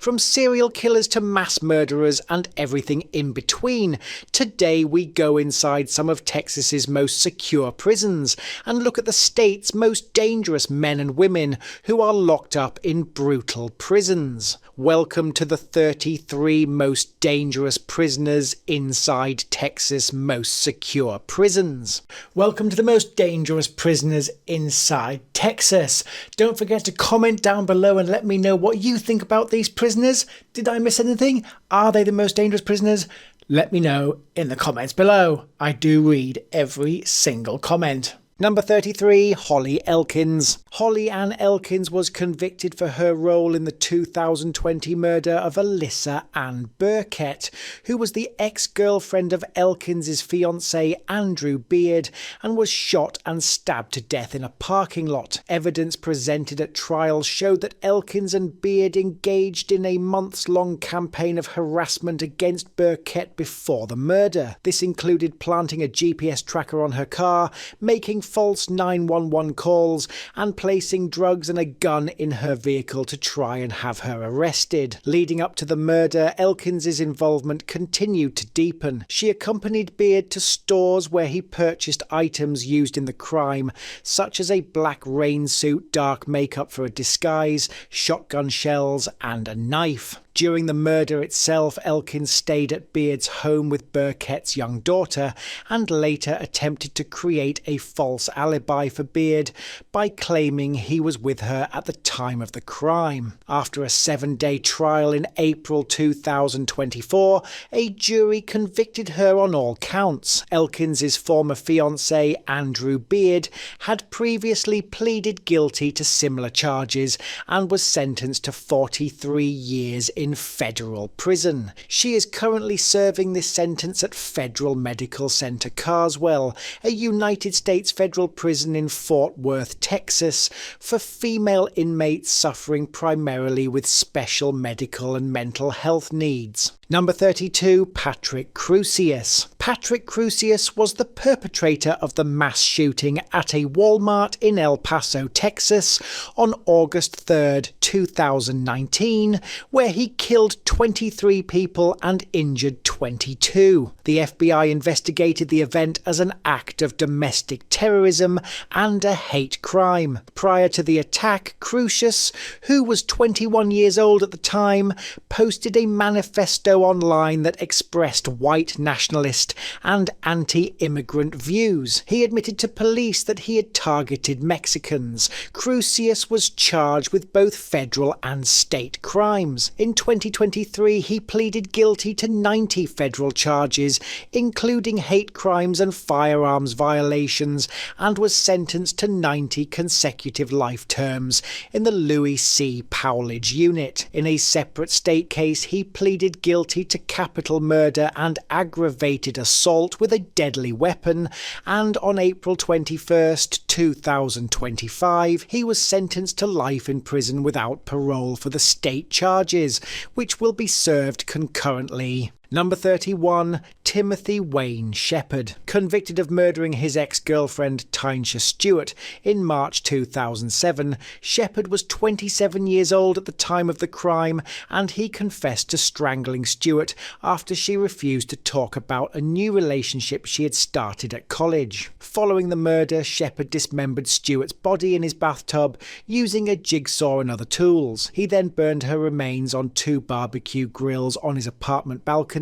From serial killers to mass murderers and everything in between, today we go inside some of Texas's most secure prisons and look at the state's most dangerous men and women who are locked up in brutal prisons. Welcome to the 33 most dangerous prisoners inside Texas' most secure prisons. Welcome to the most dangerous prisoners inside Texas. Don't forget to comment down below and let me know what you think about these prisoners. Did I miss anything? Are they the most dangerous prisoners? Let me know in the comments below. I do read every single comment. Number 33, Holly Elkins. Holly Ann Elkins was convicted for her role in the 2020 murder of Alyssa Ann Burkett, who was the ex-girlfriend of Elkins' fiancé Andrew Beard and was shot and stabbed to death in a parking lot. Evidence presented at trial showed that Elkins and Beard engaged in a months-long campaign of harassment against Burkett before the murder. This included planting a GPS tracker on her car, making false 911 calls, and placing drugs and a gun in her vehicle to try and have her arrested. Leading up to the murder, Elkins' involvement continued to deepen. She accompanied Beard to stores where he purchased items used in the crime, such as a black rain suit, dark makeup for a disguise, shotgun shells, and a knife. During the murder itself, Elkins stayed at Beard's home with Burkett's young daughter and later attempted to create a false alibi for Beard by claiming he was with her at the time of the crime. After a 7-day trial in April 2024, a jury convicted her on all counts. Elkins' former fiancé, Andrew Beard, had previously pleaded guilty to similar charges and was sentenced to 43 years in federal prison. She is currently serving this sentence at Federal Medical Center Carswell, a United States federal prison in Fort Worth, Texas, for female inmates suffering primarily with special medical and mental health needs. Number 32, Patrick Crusius. Patrick Crusius was the perpetrator of the mass shooting at a Walmart in El Paso, Texas on August 3rd, 2019, where he killed 23 people and injured 22. The FBI investigated the event as an act of domestic terrorism and a hate crime. Prior to the attack, Crusius, who was 21 years old at the time, posted a manifesto online that expressed white nationalist and anti-immigrant views. He admitted to police that he had targeted Mexicans. Crusius was charged with both federal and state crimes. In 2023, he pleaded guilty to 90 federal charges, including hate crimes and firearms violations, and was sentenced to 90 consecutive life terms in the Louis C. Powledge unit. In a separate state case, he pleaded guilty to capital murder and aggravated assault with a deadly weapon, and on April 21st, 2025, he was sentenced to life in prison without parole for the state charges, which will be served concurrently. Number 31, Timothy Wayne Shepard. Convicted of murdering his ex-girlfriend Tynesha Stewart in March 2007, Shepard was 27 years old at the time of the crime, and he confessed to strangling Stewart after she refused to talk about a new relationship she had started at college. Following the murder, Shepard dismembered Stewart's body in his bathtub using a jigsaw and other tools. He then burned her remains on 2 barbecue grills on his apartment balcony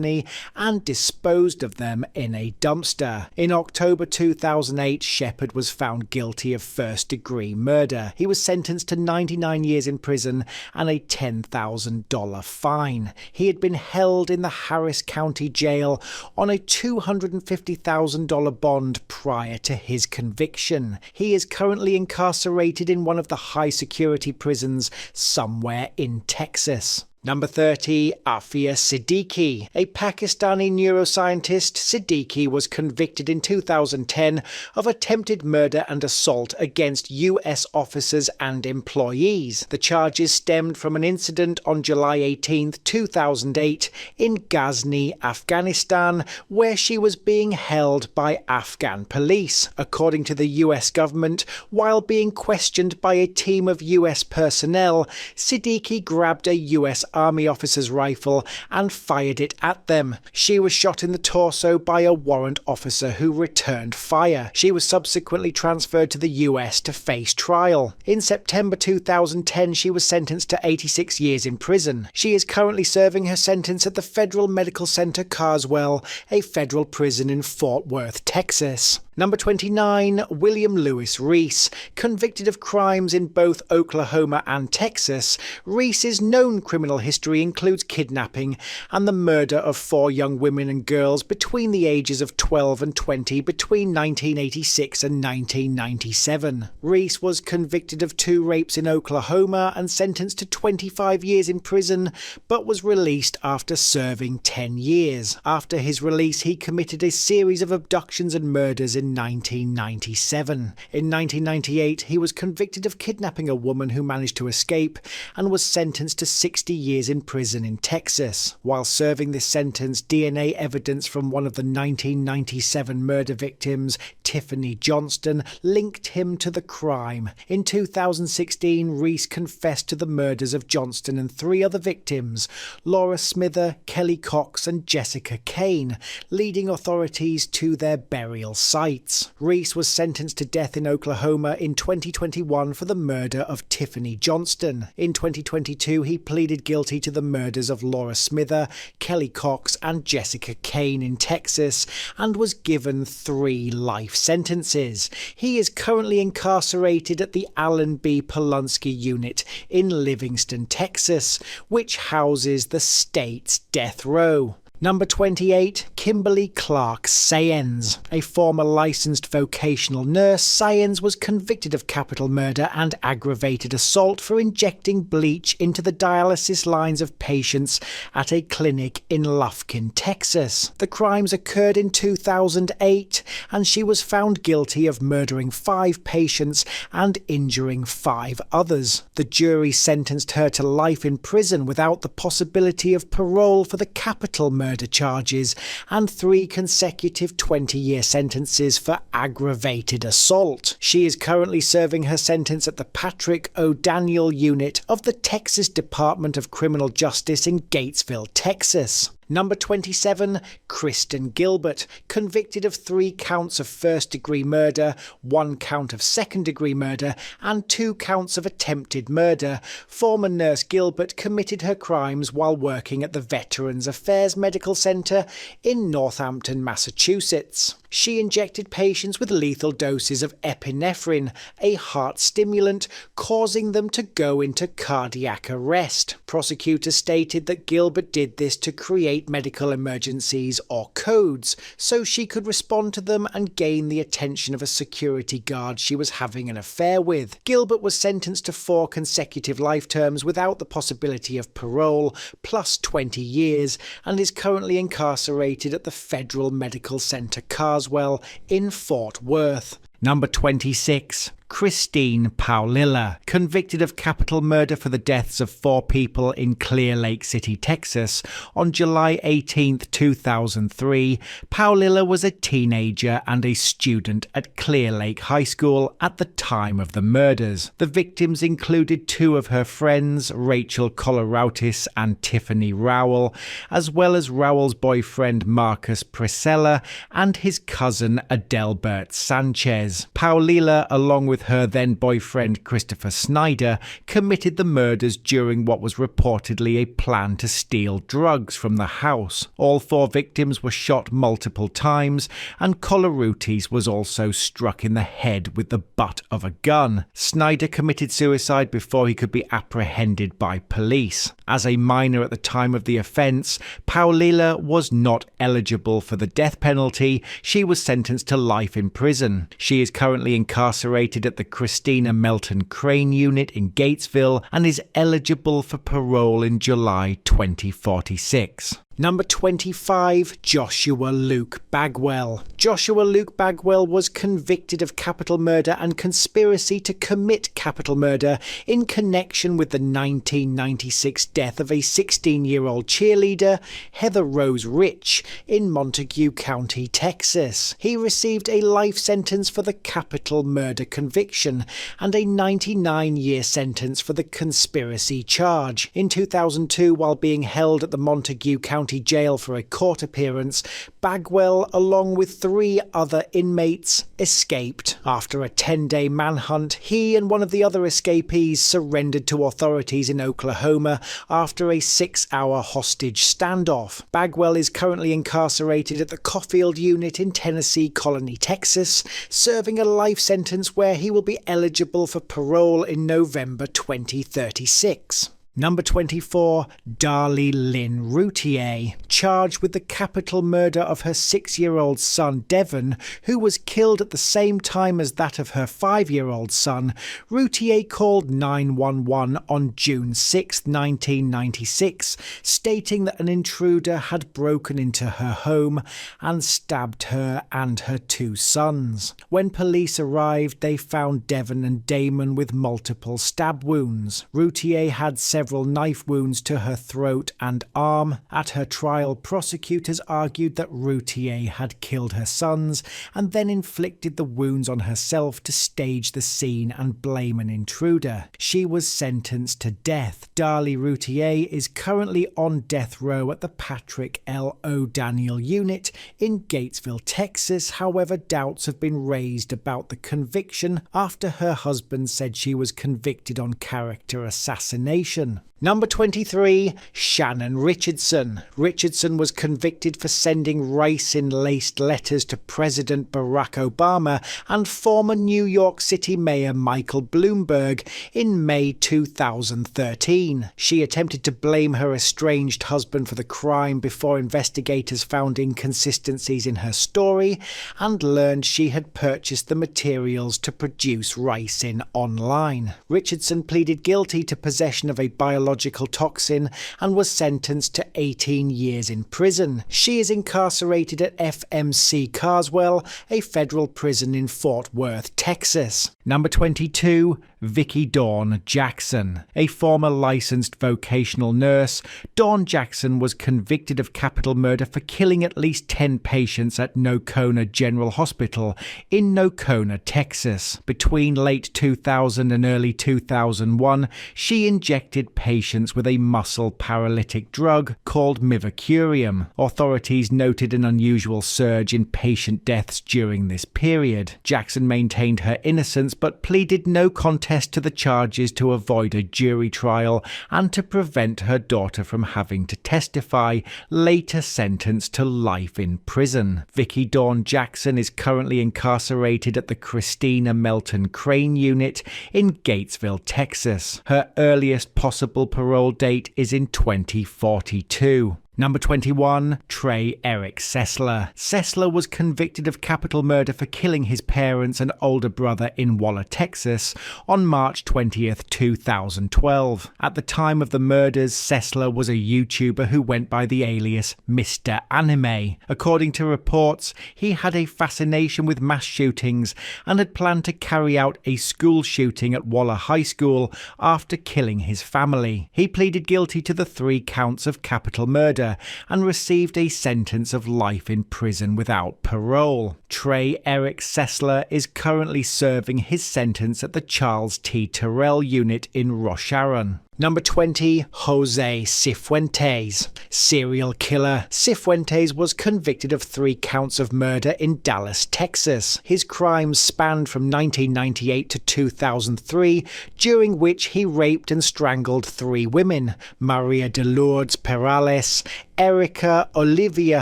and disposed of them in a dumpster. In October 2008, Shepard was found guilty of first-degree murder. He was sentenced to 99 years in prison and a $10,000 fine. He had been held in the Harris County Jail on a $250,000 bond prior to his conviction. He is currently incarcerated in one of the high-security prisons somewhere in Texas. Number 30, Afia Siddiqui. A Pakistani neuroscientist, Siddiqui was convicted in 2010 of attempted murder and assault against US officers and employees. The charges stemmed from an incident on July 18, 2008 in Ghazni, Afghanistan, where she was being held by Afghan police. According to the US government, while being questioned by a team of US personnel, Siddiqui grabbed a US Army officer's rifle and fired it at them. She was shot in the torso by a warrant officer who returned fire. She was subsequently transferred to the US to face trial. In September 2010, she was sentenced to 86 years in prison. She is currently serving her sentence at the Federal Medical Center Carswell, a federal prison in Fort Worth, Texas. Number 29, William Lewis Reese. Convicted of crimes in both Oklahoma and Texas, Reese's known criminal history includes kidnapping and the murder of 4 young women and girls between the ages of 12 and 20 between 1986 and 1997. Reese was convicted of 2 rapes in Oklahoma and sentenced to 25 years in prison, but was released after serving 10 years. After his release, he committed a series of abductions and murders in 1997. In 1998, he was convicted of kidnapping a woman who managed to escape and was sentenced to 60 years in prison in Texas. While serving this sentence, DNA evidence from one of the 1997 murder victims, Tiffany Johnston, linked him to the crime. In 2016, Reese confessed to the murders of Johnston and 3 other victims, Laura Smither, Kelly Cox and Jessica Kane, leading authorities to their burial sites. Reese was sentenced to death in Oklahoma in 2021 for the murder of Tiffany Johnston. In 2022, he pleaded guilty to the murders of Laura Smither, Kelly Cox and Jessica Kane in Texas and was given 3 life sentences. He is currently incarcerated at the Allen B. Polunsky Unit in Livingston, Texas, which houses the state's death row. Number 28, Kimberly Clark Sayens. A former licensed vocational nurse, Sayens was convicted of capital murder and aggravated assault for injecting bleach into the dialysis lines of patients at a clinic in Lufkin, Texas. The crimes occurred in 2008, and she was found guilty of murdering 5 patients and injuring 5 others. The jury sentenced her to life in prison without the possibility of parole for the capital murder charges and 3 consecutive 20-year sentences for aggravated assault. She is currently serving her sentence at the Patrick O'Daniel Unit of the Texas Department of Criminal Justice in Gatesville, Texas. Number 27, Kristen Gilbert, convicted of 3 counts of first-degree murder, 1 count of second-degree murder, and 2 counts of attempted murder. Former nurse Gilbert committed her crimes while working at the Veterans Affairs Medical Center in Northampton, Massachusetts. She injected patients with lethal doses of epinephrine, a heart stimulant, causing them to go into cardiac arrest. Prosecutors stated that Gilbert did this to create medical emergencies or codes, so she could respond to them and gain the attention of a security guard she was having an affair with. Gilbert was sentenced to 4 consecutive life terms without the possibility of parole, plus 20 years, and is currently incarcerated at the Federal Medical Center Carswell in Fort Worth. Number 26. Christine Paulilla, convicted of capital murder for the deaths of 4 people in Clear Lake City, Texas. On July 18, 2003, Paulilla was a teenager and a student at Clear Lake High School at the time of the murders. The victims included 2 of her friends, Rachel Coloroutis and Tiffany Rowell, as well as Rowell's boyfriend Marcus Priscilla and his cousin Adelbert Sanchez. Paulilla, along with her then-boyfriend Christopher Snyder, committed the murders during what was reportedly a plan to steal drugs from the house. All 4 victims were shot multiple times, and Coloroutis was also struck in the head with the butt of a gun. Snyder committed suicide before he could be apprehended by police. As a minor at the time of the offence, Paulilla was not eligible for the death penalty. She was sentenced to life in prison. She is currently incarcerated at the Christina Melton Crane Unit in Gatesville and is eligible for parole in July 2046. Number 25, Joshua Luke Bagwell. Joshua Luke Bagwell was convicted of capital murder and conspiracy to commit capital murder in connection with the 1996 death of a 16-year-old cheerleader, Heather Rose Rich, in Montague County, Texas. He received a life sentence for the capital murder conviction and a 99-year sentence for the conspiracy charge. In 2002, while being held at the Montague County Jail for a court appearance, Bagwell, along with 3 other inmates, escaped. After a 10-day manhunt, he and one of the other escapees surrendered to authorities in Oklahoma after a 6-hour hostage standoff. Bagwell is currently incarcerated at the Caulfield Unit in Tennessee Colony, Texas, serving a life sentence where he will be eligible for parole in November 2036. Number 24, Darlie Lynn Routier, charged with the capital murder of her 6-year-old son Devon, who was killed at the same time as that of her 5-year-old son. Routier called 911 on June 6, 1996, stating that an intruder had broken into her home and stabbed her and her 2 sons. When police arrived, they found Devon and Damon with multiple stab wounds. Routier had several knife wounds to her throat and arm. At her trial, prosecutors argued that Routier had killed her sons and then inflicted the wounds on herself to stage the scene and blame an intruder. She was sentenced to death. Darlie Routier is currently on death row at the Patrick L. O'Daniel Unit in Gatesville, Texas. However, doubts have been raised about the conviction after her husband said she was convicted on character assassination. Number 23, Shannon Richardson. Richardson was convicted for sending ricin-laced letters to President Barack Obama and former New York City Mayor Michael Bloomberg in May 2013. She attempted to blame her estranged husband for the crime before investigators found inconsistencies in her story and learned she had purchased the materials to produce ricin online. Richardson pleaded guilty to possession of a biological toxin and was sentenced to 18 years in prison. She is incarcerated at FMC Carswell, a federal prison in Fort Worth, Texas. Number 22, Vicki Dawn Jackson. A former licensed vocational nurse, Dawn Jackson was convicted of capital murder for killing at least 10 patients at Nocona General Hospital in Nocona, Texas. Between late 2000 and early 2001, she injected patients with a muscle paralytic drug called mivacurium. Authorities noted an unusual surge in patient deaths during this period. Jackson maintained her innocence but pleaded no contest to the charges to avoid a jury trial and to prevent her daughter from having to testify, later sentenced to life in prison. Vicki Dawn Jackson is currently incarcerated at the Christina Melton Crane Unit in Gatesville, Texas. Her earliest possible parole date is in 2042. Number 21, Trey Eric Sessler. Sessler was convicted of capital murder for killing his parents and older brother in Waller, Texas on March 20th, 2012. At the time of the murders, Sessler was a YouTuber who went by the alias Mr. Anime. According to reports, he had a fascination with mass shootings and had planned to carry out a school shooting at Waller High School after killing his family. He pleaded guilty to the 3 counts of capital murder and received a sentence of life in prison without parole. Trey Eric Sessler is currently serving his sentence at the Charles T. Terrell Unit in Rosh Hashanah. Number 20, Jose Cifuentes. Serial killer. Cifuentes was convicted of 3 counts of murder in Dallas, Texas. His crimes spanned from 1998 to 2003, during which he raped and strangled 3 women: Maria de Lourdes Perales, Erica Olivia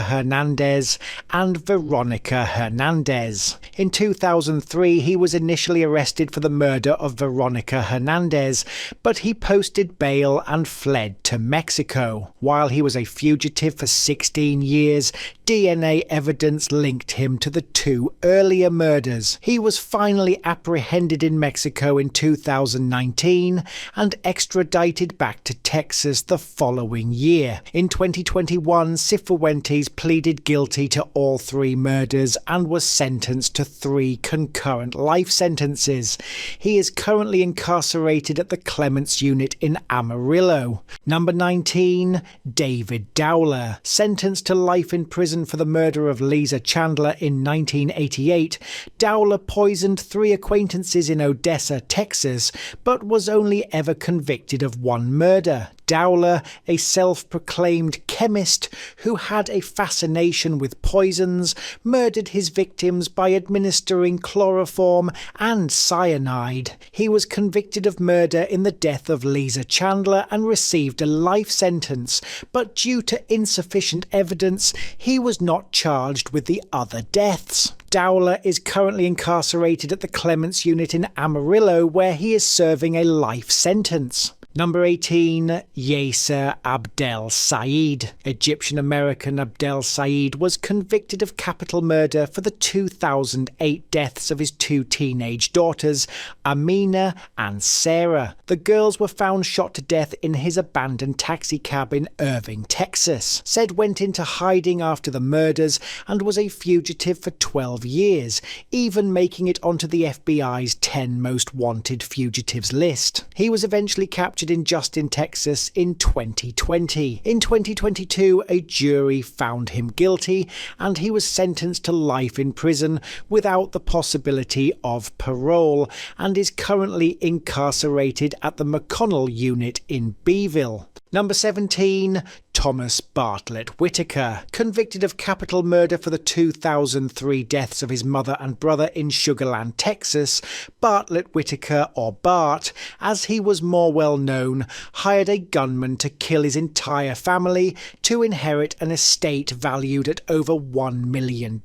Hernandez, and Veronica Hernandez. In 2003, he was initially arrested for the murder of Veronica Hernandez, but he posted evaded bail and fled to Mexico. While he was a fugitive for 16 years, DNA evidence linked him to the 2 earlier murders. He was finally apprehended in Mexico in 2019 and extradited back to Texas the following year. In 2021, Cifuentes pleaded guilty to all 3 murders and was sentenced to 3 concurrent life sentences. He is currently incarcerated at the Clements Unit in Amarillo. Number 19, David Dowler. Sentenced to life in prison for the murder of Lisa Chandler in 1988, Dowler poisoned 3 acquaintances in Odessa, Texas, but was only ever convicted of 1 murder. Dowler, a self-proclaimed chemist who had a fascination with poisons, murdered his victims by administering chloroform and cyanide. He was convicted of murder in the death of Lisa Chandler and received a life sentence, but due to insufficient evidence, he was not charged with the other deaths. Dowler is currently incarcerated at the Clements Unit in Amarillo, where he is serving a life sentence. Number 18, Yasser Abdel Said. Egyptian-American Abdel Said was convicted of capital murder for the 2008 deaths of his 2 teenage daughters, Amina and Sarah. The girls were found shot to death in his abandoned taxicab in Irving, Texas. Said went into hiding after the murders and was a fugitive for 12 years, even making it onto the FBI's 10 most wanted fugitives list. He was eventually captured in Justin, Texas in 2020. In 2022, a jury found him guilty and he was sentenced to life in prison without the possibility of parole and is currently incarcerated at the McConnell Unit in Beeville. Number 17, Thomas Bartlett Whitaker. Convicted of capital murder for the 2003 deaths of his mother and brother in Sugar Land, Texas, Bartlett Whitaker, or Bart, as he was more well known, hired a gunman to kill his entire family to inherit an estate valued at over $1 million.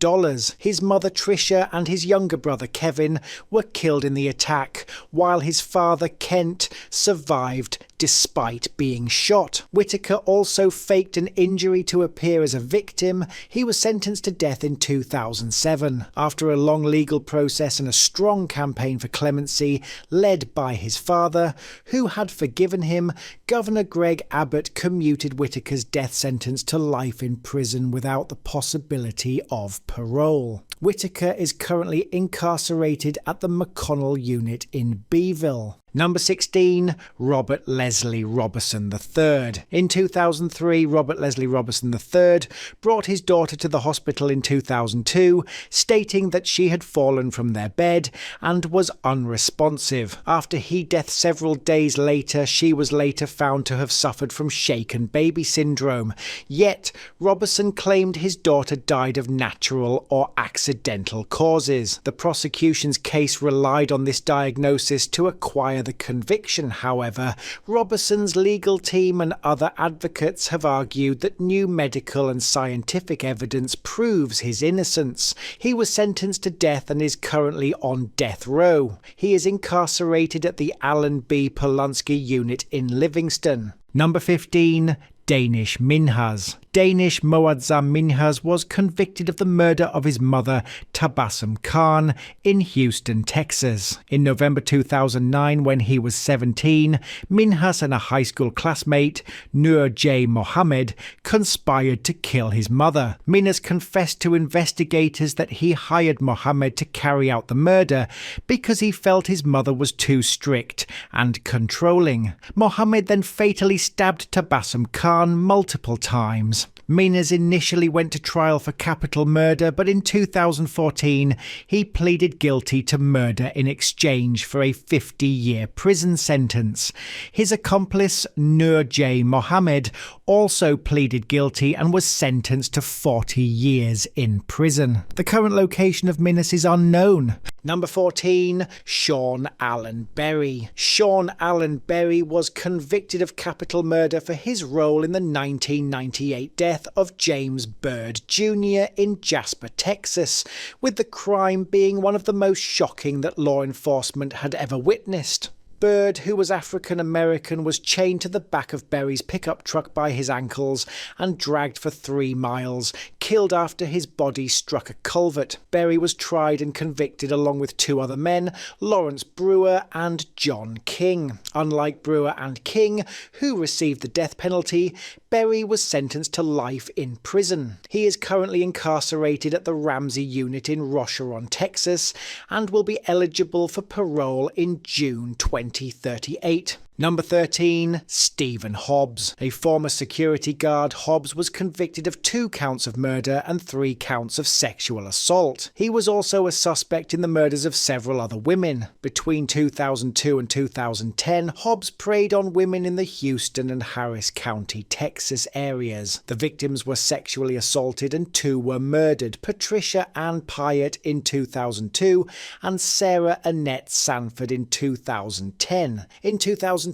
His mother Tricia and his younger brother Kevin were killed in the attack, while his father Kent survived despite being shot. Whitaker also faked an injury to appear as a victim. He was sentenced to death in 2007. After a long legal process and a strong campaign for clemency led by his father, who had forgiven him, Governor Greg Abbott commuted Whitaker's death sentence to life in prison without the possibility of parole. Whitaker is currently incarcerated at the McConnell Unit in Beeville. Number 16, Robert Leslie Robertson III. In 2003, Robert Leslie Robertson III brought his daughter to the hospital in 2002, stating that she had fallen from their bed and was unresponsive. After her death several days later, she was later found to have suffered from shaken baby syndrome. Yet, Robertson claimed his daughter died of natural or accidental causes. The prosecution's case relied on this diagnosis to acquire the conviction. However, Robertson's legal team and other advocates have argued that new medical and scientific evidence proves his innocence. He was sentenced to death and is currently on death row. He is incarcerated at the Alan B. Polunsky Unit in Livingston. Number 15, Danish Minhas. Danish Moadzam Minhas was convicted of the murder of his mother, Tabassum Khan, in Houston, Texas. In November 2009, when he was 17, Minhas and a high school classmate, Nur J. Mohammed, conspired to kill his mother. Minhas confessed to investigators that he hired Mohammed to carry out the murder because he felt his mother was too strict and controlling. Mohammed then fatally stabbed Tabassum Khan multiple times. Minhas initially went to trial for capital murder, but in 2014 he pleaded guilty to murder in exchange for a 50-year prison sentence. His accomplice, Nur J. Mohammed, also pleaded guilty and was sentenced to 40 years in prison. The current location of Minhas is unknown. Number 14, Sean Allen Berry. Sean Allen Berry was convicted of capital murder for his role in the 1998 death of James Byrd Jr. in Jasper, Texas, with the crime being one of the most shocking that law enforcement had ever witnessed. Bird, who was African American, was chained to the back of Berry's pickup truck by his ankles and dragged for 3 miles, killed after his body struck a culvert. Berry was tried and convicted along with 2 other men, Lawrence Brewer and John King. Unlike Brewer and King, who received the death penalty, Berry was sentenced to life in prison. He is currently incarcerated at the Ramsey unit in Rocheron, Texas, and will be eligible for parole in June 2038. Number 13. Stephen Hobbs. A former security guard, Hobbs was convicted of 2 counts of murder and 3 counts of sexual assault. He was also a suspect in the murders of several other women. Between 2002 and 2010, Hobbs preyed on women in the Houston and Harris County, Texas areas. The victims were sexually assaulted and 2 were murdered: Patricia Ann Pyatt in 2002 and Sarah Annette Sanford in 2010. In 2022,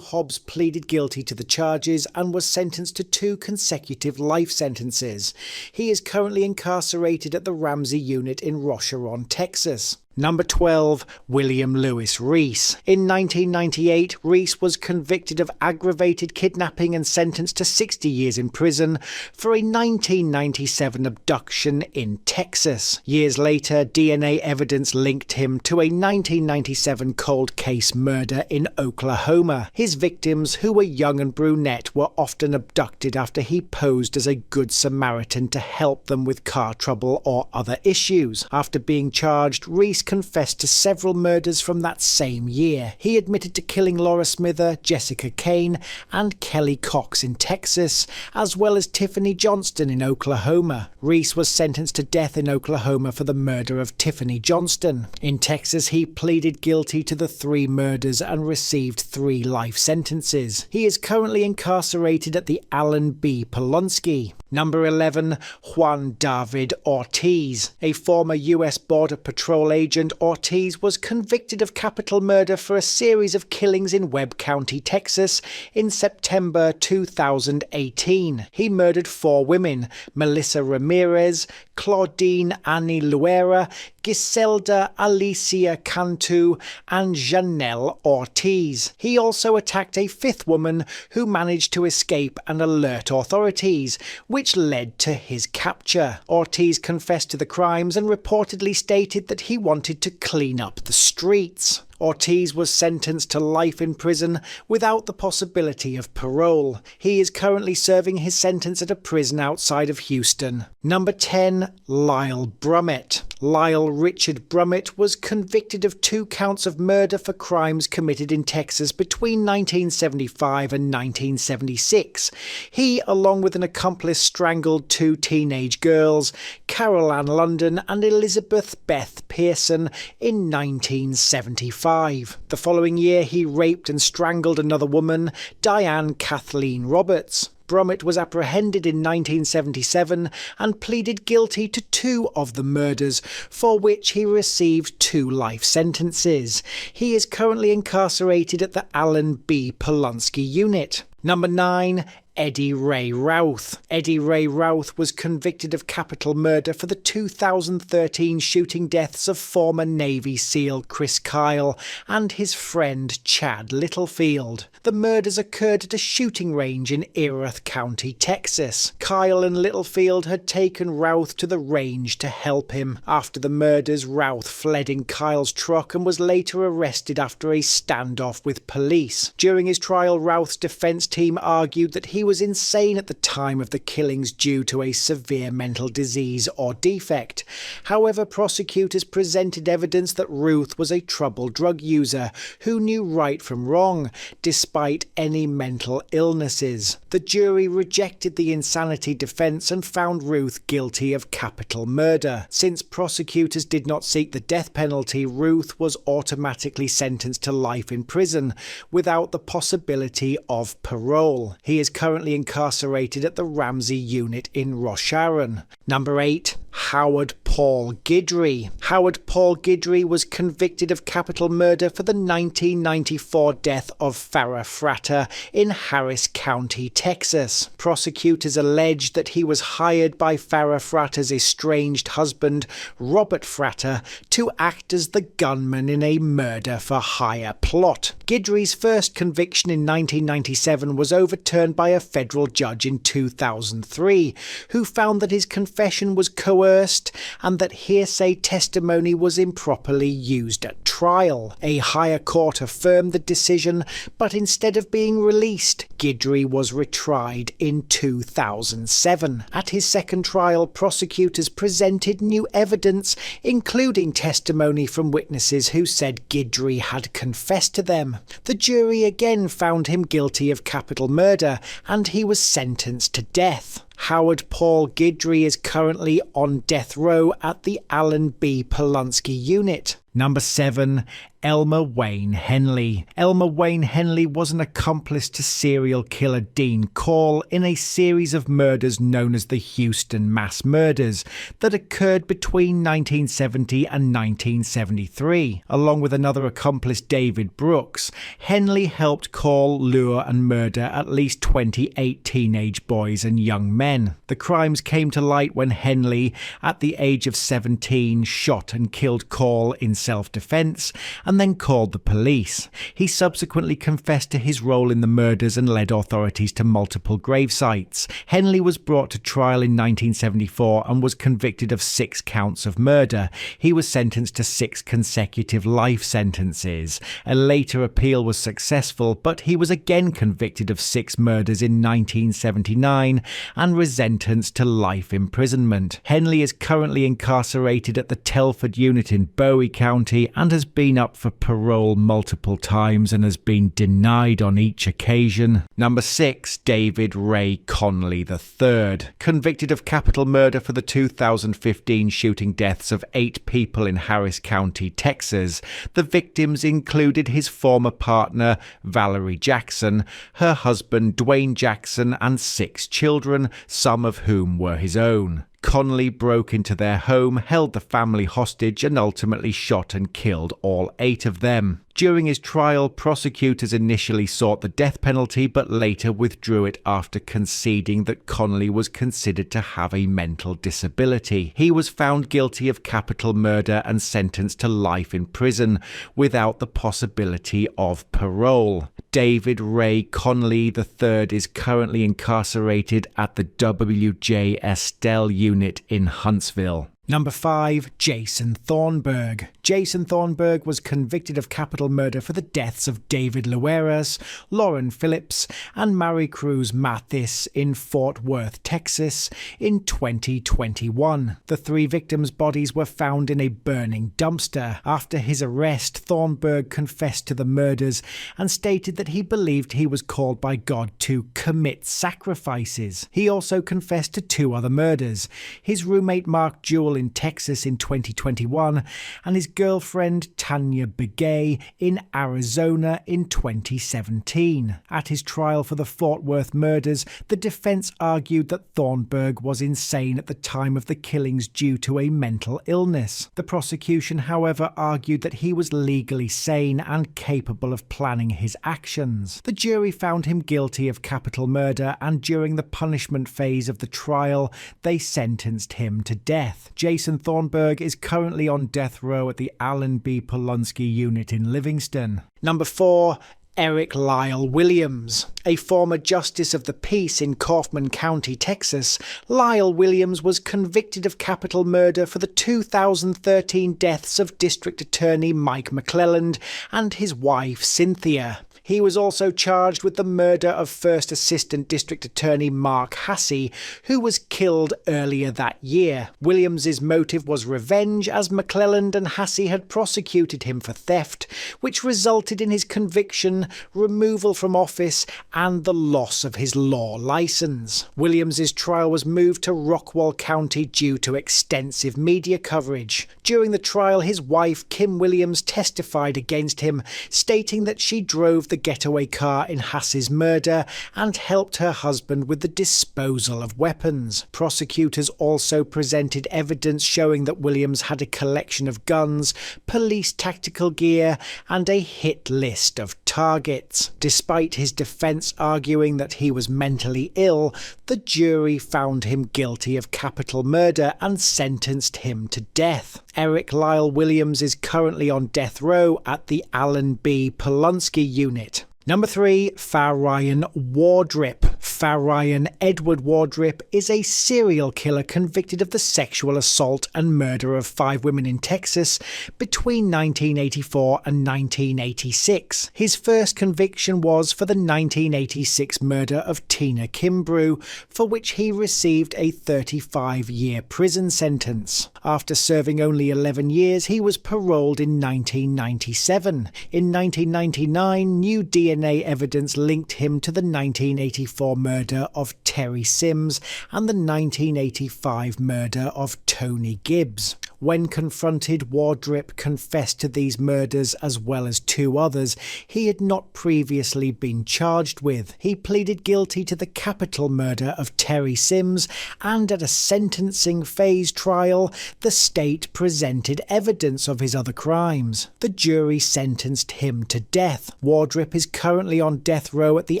Hobbs pleaded guilty to the charges and was sentenced to 2 consecutive life sentences. He is currently incarcerated at the Ramsey unit in Rocheron, Texas. Number 12. William Lewis Reese. In 1998, Reese was convicted of aggravated kidnapping and sentenced to 60 years in prison for a 1997 abduction in Texas. Years later, DNA evidence linked him to a 1997 cold case murder in Oklahoma. His victims, who were young and brunette, were often abducted after he posed as a good Samaritan to help them with car trouble or other issues. After being charged, Reese confessed to several murders from that same year. He admitted to killing Laura Smither, Jessica Kane, and Kelly Cox in Texas, as well as Tiffany Johnston in Oklahoma. Reese was sentenced to death in Oklahoma for the murder of Tiffany Johnston. In Texas, he pleaded guilty to the 3 murders and received 3 life sentences. He is currently incarcerated at the Alan B. Polonsky. Number 11. Juan David Ortiz. A former US Border Patrol agent, Ortiz was convicted of capital murder for a series of killings in Webb County, Texas in September 2018. He murdered 4 women: Melissa Ramirez, Claudine Annie Luera, Giselda Alicia Cantu, and Janelle Ortiz. He also attacked a 5th woman who managed to escape and alert authorities, which led to his capture. Ortiz confessed to the crimes and reportedly stated that he wanted to clean up the streets. Ortiz was sentenced to life in prison without the possibility of parole. He is currently serving his sentence at a prison outside of Houston. Number 10. Lyle Brummett. Lyle Richard Brummett was convicted of 2 counts of murder for crimes committed in Texas between 1975 and 1976. He, along with an accomplice, strangled 2 teenage girls, Carol Ann London and Elizabeth Beth Pearson, in 1975. The following year, he raped and strangled another woman, Diane Kathleen Roberts. Brummett was apprehended in 1977 and pleaded guilty to 2 of the murders, for which he received 2 life sentences. He is currently incarcerated at the Alan B. Polonsky unit. Number 9. Eddie Ray Routh. Eddie Ray Routh was convicted of capital murder for the 2013 shooting deaths of former Navy SEAL Chris Kyle and his friend Chad Littlefield. The murders occurred at a shooting range in Erath County, Texas. Kyle and Littlefield had taken Routh to the range to help him. After the murders, Routh fled in Kyle's truck and was later arrested after a standoff with police. During his trial, Routh's defense team argued that he was insane at the time of the killings due to a severe mental disease or defect. However, prosecutors presented evidence that Routh was a troubled drug user who knew right from wrong, despite any mental illnesses. The jury rejected the insanity defense and found Routh guilty of capital murder. Since prosecutors did not seek the death penalty, Routh was automatically sentenced to life in prison without the possibility of parole. He is currently incarcerated at the Ramsey unit in Rocheron. Number 8. Howard Paul Guidry. Howard Paul Guidry was convicted of capital murder for the 1994 death of Farrah Fratter in Harris County, Texas. Prosecutors allege that he was hired by Farrah Fratter's estranged husband, Robert Fratter, to act as the gunman in a murder-for-hire plot. Guidry's first conviction in 1997 was overturned by a federal judge in 2003, who found that his confession was coerced and that hearsay testimony was improperly used at trial. A higher court affirmed the decision, but instead of being released, Guidry was retried in 2007. At his second trial, prosecutors presented new evidence, including testimony from witnesses who said Guidry had confessed to them. The jury again found him guilty of capital murder, and he was sentenced to death. Howard Paul Guidry is currently on death row at the Alan B. Polunsky unit. Number 7. Elmer Wayne Henley. Elmer Wayne Henley was an accomplice to serial killer Dean Call in a series of murders known as the Houston Mass Murders that occurred between 1970 and 1973. Along with another accomplice, David Brooks, Henley helped Call lure and murder at least 28 teenage boys and young men. The crimes came to light when Henley, at the age of 17, shot and killed Call in self-defense and then called the police. He subsequently confessed to his role in the murders and led authorities to multiple grave sites. Henley was brought to trial in 1974 and was convicted of 6 counts of murder. He was sentenced to 6 consecutive life sentences. A later appeal was successful, but he was again convicted of 6 murders in 1979 and was sentenced to life imprisonment. Henley is currently incarcerated at the Telford unit in Bowie County and has been up for parole multiple times and has been denied on each occasion. Number 6. David Ray Conley III. Convicted of capital murder for the 2015 shooting deaths of 8 people in Harris County, Texas. The victims included his former partner, Valerie Jackson, her husband, Dwayne Jackson, and 6 children, some of whom were his own. Conley broke into their home, held the family hostage, and ultimately shot and killed all 8 of them. During his trial, prosecutors initially sought the death penalty but later withdrew it after conceding that Conley was considered to have a mental disability. He was found guilty of capital murder and sentenced to life in prison without the possibility of parole. David Ray Conley III is currently incarcerated at the W.J. Estelle unit in Huntsville. Number 5. Jason Thornburg. Jason Thornburg was convicted of capital murder for the deaths of David Lueras, Lauren Phillips, and Mary Cruz Mathis in Fort Worth, Texas in 2021. The 3 victims' bodies were found in a burning dumpster. After his arrest, Thornburg confessed to the murders and stated that he believed he was called by God to commit sacrifices. He also confessed to 2 other murders: his roommate Mark Jewell in Texas in 2021 and his girlfriend Tanya Begay in Arizona in 2017. At his trial for the Fort Worth murders, the defense argued that Thornburg was insane at the time of the killings due to a mental illness. The prosecution, however, argued that he was legally sane and capable of planning his actions. The jury found him guilty of capital murder, and during the punishment phase of the trial, they sentenced him to death. Jason Thornburg is currently on death row at the Alan B. Polunsky unit in Livingston. Number 4. Eric Lyle Williams. A former justice of the peace in Kaufman County, Texas, Lyle Williams was convicted of capital murder for the 2013 deaths of District Attorney Mike McClelland and his wife Cynthia. He was also charged with the murder of First Assistant District Attorney Mark Hassey, who was killed earlier that year. Williams's motive was revenge, as McClelland and Hassey had prosecuted him for theft, which resulted in his conviction, removal from office, and the loss of his law license. Williams's trial was moved to Rockwall County due to extensive media coverage. During the trial, his wife, Kim Williams, testified against him, stating that she drove the getaway car in Hass's murder and helped her husband with the disposal of weapons. Prosecutors also presented evidence showing that Williams had a collection of guns, police tactical gear, and a hit list of targets. Despite his defense arguing that he was mentally ill, the jury found him guilty of capital murder and sentenced him to death. Eric Lyle Williams is currently on death row at the Alan B. Polunsky unit. Number 3. Farian Wardrip. Farian Edward Wardrip is a serial killer convicted of the sexual assault and murder of 5 women in Texas between 1984 and 1986. His first conviction was for the 1986 murder of Tina Kimbrough, for which he received a 35-year prison sentence. After serving only 11 years, he was paroled in 1997. In 1999, new DNA evidence linked him to the 1984 murder of Terry Sims and the 1985 murder of Tony Gibbs. When confronted, Wardrip confessed to these murders as well as 2 others he had not previously been charged with. He pleaded guilty to the capital murder of Terry Sims, and at a sentencing phase trial, the state presented evidence of his other crimes. The jury sentenced him to death. Wardrip is currently on death row at the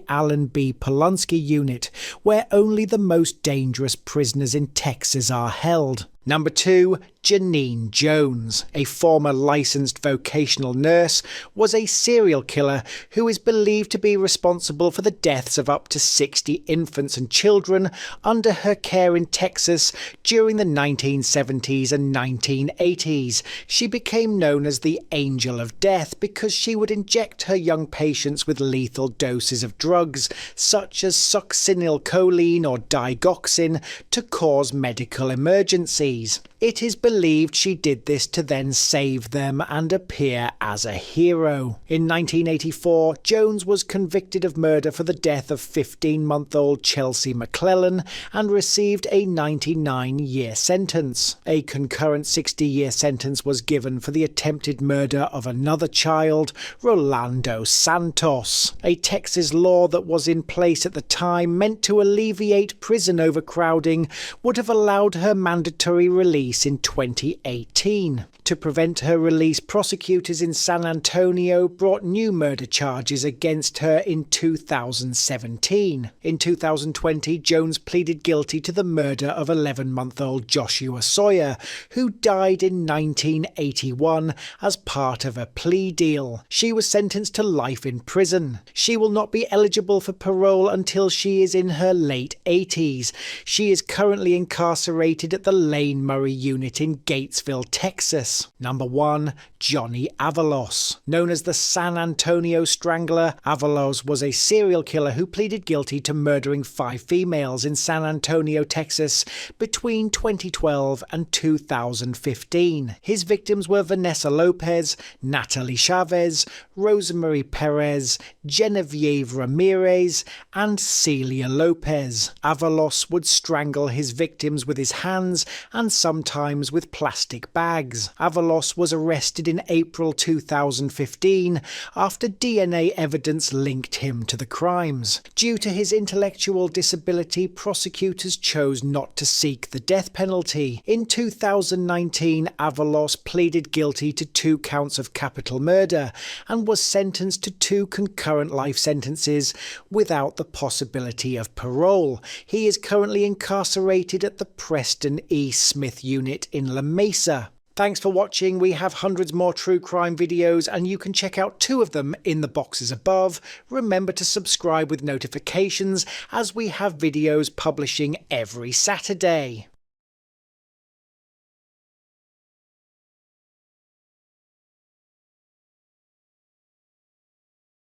Alan B. Polunsky unit, where only the most dangerous prisoners in Texas are held. Number 2. Janine Jones, a former licensed vocational nurse, was a serial killer who is believed to be responsible for the deaths of up to 60 infants and children under her care in Texas during the 1970s and 1980s. She became known as the Angel of Death because she would inject her young patients with lethal doses of drugs such as succinylcholine or digoxin to cause medical emergencies. It is believed she did this to then save them and appear as a hero. In 1984, Jones was convicted of murder for the death of 15-month-old Chelsea McClellan and received a 99-year sentence. A concurrent 60-year sentence was given for the attempted murder of another child, Rolando Santos. A Texas law that was in place at the time meant to alleviate prison overcrowding would have allowed her mandatory release in 2018. To prevent her release, prosecutors in San Antonio brought new murder charges against her in 2017. In 2020, Jones pleaded guilty to the murder of 11-month-old Joshua Sawyer, who died in 1981 as part of a plea deal. She was sentenced to life in prison. She will not be eligible for parole until she is in her late 80s. She is currently incarcerated at the Lane Murray unit in Gatesville, Texas. Number 1. Johnny Avalos. Known as the San Antonio Strangler, Avalos was a serial killer who pleaded guilty to murdering 5 females in San Antonio, Texas between 2012 and 2015. His victims were Vanessa Lopez, Natalie Chavez, Rosemary Perez, Genevieve Ramirez, and Celia Lopez. Avalos would strangle his victims with his hands and sometimes with plastic bags. Avalos was arrested in April 2015 after DNA evidence linked him to the crimes. Due to his intellectual disability, prosecutors chose not to seek the death penalty. In 2019, Avalos pleaded guilty to 2 counts of capital murder and was sentenced to 2 concurrent life sentences without the possibility of parole. He is currently incarcerated at the Preston E. Smith unit in La Mesa. Thanks for watching. We have hundreds more true crime videos and you can check out 2 of them in the boxes above. Remember to subscribe with notifications as we have videos publishing every Saturday.